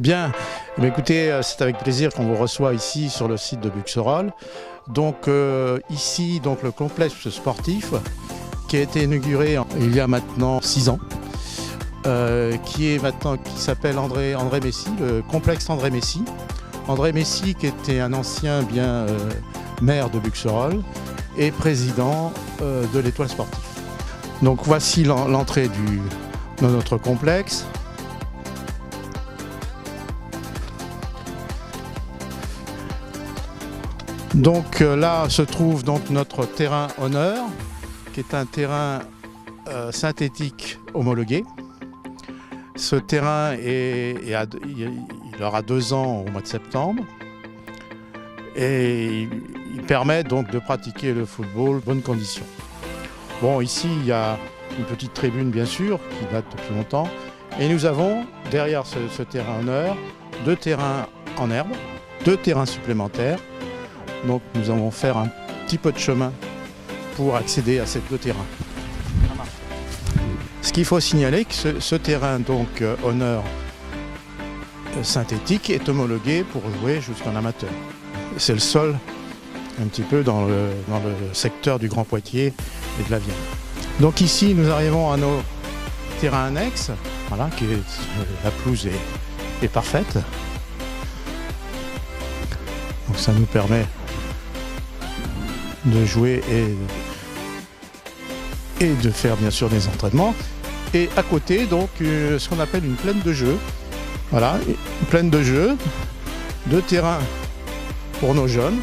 Bien, mais écoutez, c'est avec plaisir qu'on vous reçoit ici sur le site de Buxerolles. Donc ici, donc, le complexe sportif qui a été inauguré il y a maintenant 6 ans, qui s'appelle André Messy, le complexe André Messy. André Messy qui était un ancien maire de Buxerolles et président de l'Étoile sportive. Donc voici l'entrée de notre complexe. Donc là se trouve donc notre terrain honneur, qui est un terrain synthétique homologué. Ce terrain il aura 2 ans au mois de septembre et il permet donc de pratiquer le football en bonnes conditions. Bon, ici il y a une petite tribune bien sûr qui date depuis longtemps et nous avons derrière ce terrain honneur 2 terrains en herbe, 2 terrains supplémentaires. Donc nous allons faire un petit peu de chemin pour accéder à ces 2 terrains. Ce qu'il faut signaler, que ce terrain donc honneur synthétique est homologué pour jouer jusqu'en amateur. C'est le seul un petit peu dans le secteur du Grand Poitiers et de la Vienne. Donc ici nous arrivons à nos terrains annexes, voilà, la pelouse est parfaite. Donc ça nous permet de jouer et de faire bien sûr des entraînements. Et à côté donc ce qu'on appelle une plaine de jeu. Voilà, une plaine de jeu, 2 terrains pour nos jeunes,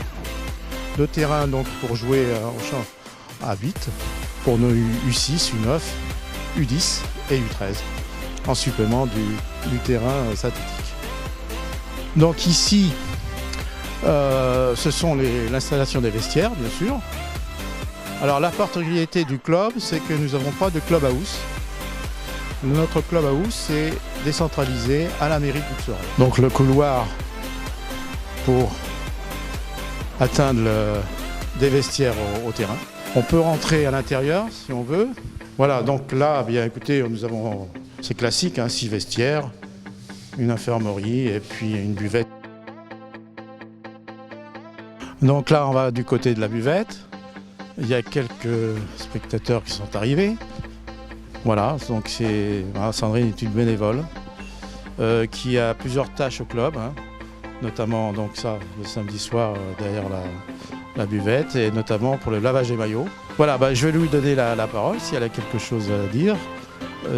2 terrains donc pour jouer à 8 pour nos U6, U9, U10 et U13 en supplément du terrain synthétique. Donc ici ce sont l'installation des vestiaires, bien sûr. Alors la particularité du club, c'est que nous n'avons pas de clubhouse. Notre clubhouse est décentralisé à la mairie de Buxerolles. Donc le couloir pour atteindre des vestiaires au terrain. On peut rentrer à l'intérieur si on veut. Voilà, donc là, bien écoutez, nous avons, c'est classique, 6 vestiaires, une infirmerie et puis une buvette. Donc là, on va du côté de la buvette. Il y a quelques spectateurs qui sont arrivés. Voilà, donc Sandrine est une bénévole qui a plusieurs tâches au club, notamment donc ça le samedi soir derrière la buvette et notamment pour le lavage des maillots. Voilà, je vais lui donner la parole si elle a quelque chose à dire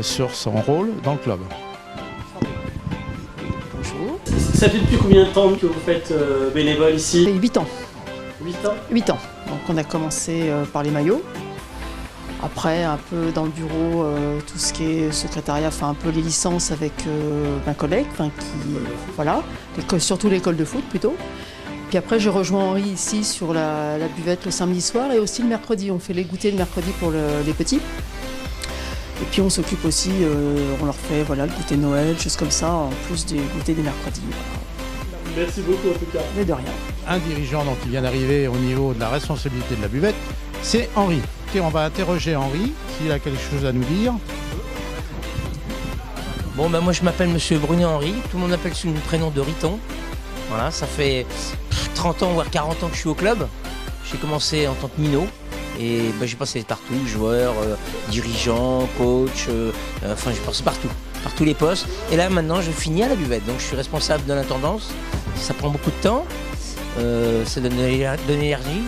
sur son rôle dans le club. Bonjour. Ça fait depuis combien de temps que vous faites bénévole ici? 8 ans. 8 ans? 8 ans. Donc on a commencé par les maillots. Après, un peu dans le bureau, tout ce qui est secrétariat, enfin un peu les licences avec ma collègue, surtout l'école de foot plutôt. Puis après, je rejoins Henri ici sur la buvette le samedi soir et aussi le mercredi. On fait les goûters le mercredi pour les petits. Et puis on s'occupe aussi, on leur fait le goûter Noël, choses comme ça, en plus des goûters des mercredis. Voilà. Merci beaucoup en tout cas. Mais de rien. Un dirigeant donc, qui vient d'arriber au niveau de la responsabilité de la buvette, c'est Henri. On va interroger Henri s'il a quelque chose à nous dire. Bon, moi je m'appelle Monsieur Brunet Henri, tout le monde m'appelle sous le prénom de Riton. Voilà, ça fait 30 ans voire 40 ans que je suis au club. J'ai commencé en tant que minot et j'ai passé partout, joueur, dirigeant, coach, j'ai passé partout, par tous les postes. Et là maintenant je finis à la buvette, donc je suis responsable de l'intendance. Ça prend beaucoup de temps, ça donne de l'énergie.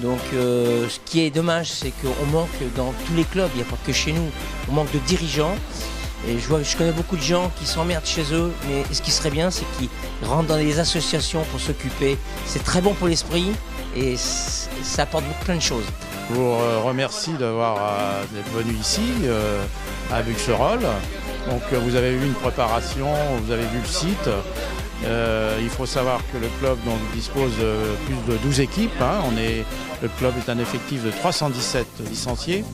Donc ce qui est dommage, c'est qu'on manque dans tous les clubs, il n'y a pas que chez nous, on manque de dirigeants. Et je connais beaucoup de gens qui s'emmerdent chez eux, mais ce qui serait bien, c'est qu'ils rentrent dans des associations pour s'occuper. C'est très bon pour l'esprit et ça apporte plein de choses. Je vous remercie d'être venu ici, à Buxerolles. Donc vous avez eu une préparation, vous avez vu le site. Il faut savoir que le club dispose de plus de 12 équipes. Le club est un effectif de 317 licenciés.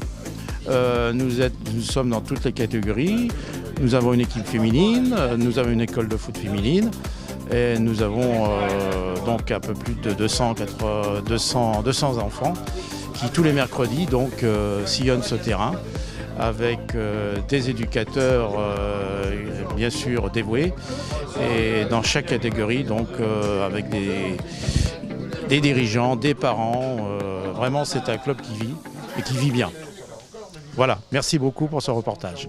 Nous sommes dans toutes les catégories. Nous avons une équipe féminine, nous avons une école de foot féminine et nous avons donc un peu plus de 200 enfants qui tous les mercredis sillonnent ce terrain avec des éducateurs bien sûr dévoués et dans chaque catégorie donc avec des dirigeants, des parents. Vraiment c'est un club qui vit et qui vit bien. Voilà, merci beaucoup pour ce reportage.